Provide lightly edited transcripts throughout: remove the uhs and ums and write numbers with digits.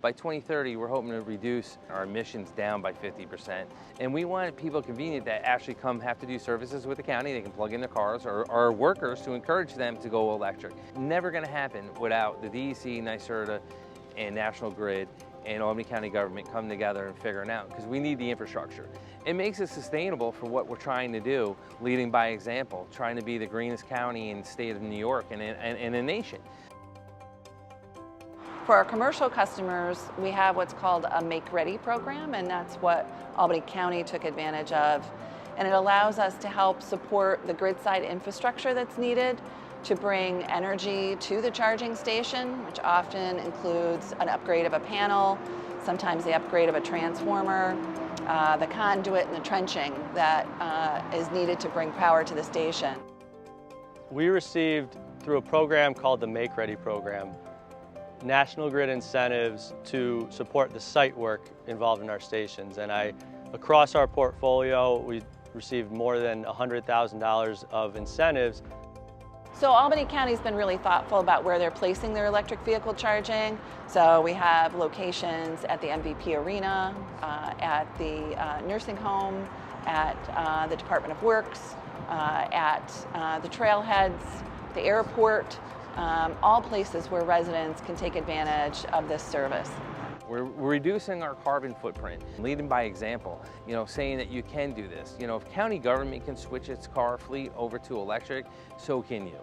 By 2030, we're hoping to reduce our emissions down by 50%. And we want people convenient that actually have to do services with the county. They can plug in their cars, or our workers, to encourage them to go electric. Never going to happen without the DEC, NYSERDA, and National Grid and Albany County government coming together and figuring out, because we need the infrastructure. It makes it sustainable for what we're trying to do, leading by example, trying to be the greenest county in the state of New York and in the nation. For our commercial customers, we have what's called a Make Ready program, and that's what Albany County took advantage of. And it allows us to help support the grid side infrastructure that's needed to bring energy to the charging station, which often includes an upgrade of a panel, sometimes the upgrade of a transformer, the conduit and the trenching that is needed to bring power to the station. We received, through a program called the Make Ready program, National Grid incentives to support the site work involved in our stations. And across our portfolio, we received more than $100,000 of incentives. So Albany County's been really thoughtful about where they're placing their electric vehicle charging. So we have locations at the MVP Arena, at the nursing home, at the Department of Works, at the trailheads, the airport, all places where residents can take advantage of this service. We're reducing our carbon footprint, leading by example, saying that you can do this. If county government can switch its car fleet over to electric, so can you.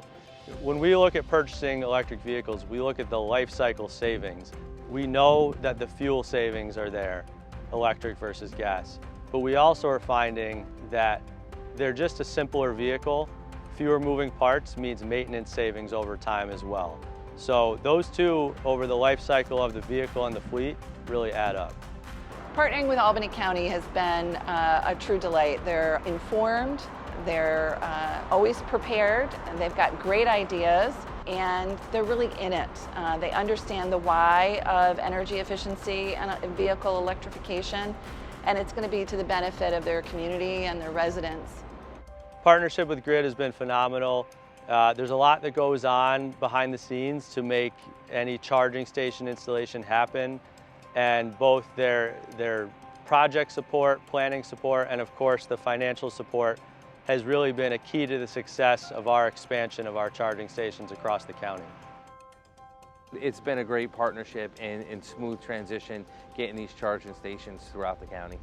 When we look at purchasing electric vehicles, we look at the life cycle savings. We know that the fuel savings are there, electric versus gas, but we also are finding that they're just a simpler vehicle. Fewer moving parts means maintenance savings over time as well. So those two, over the life cycle of the vehicle and the fleet, really add up. Partnering with Albany County has been a true delight. They're informed, they're always prepared, and they've got great ideas, and they're really in it. They understand the why of energy efficiency and vehicle electrification, and it's going to be to the benefit of their community and their residents. Partnership with Grid has been phenomenal. There's a lot that goes on behind the scenes to make any charging station installation happen, and both their project support, planning support, and of course the financial support has really been a key to the success of our expansion of our charging stations across the county. It's been a great partnership and smooth transition getting these charging stations throughout the county.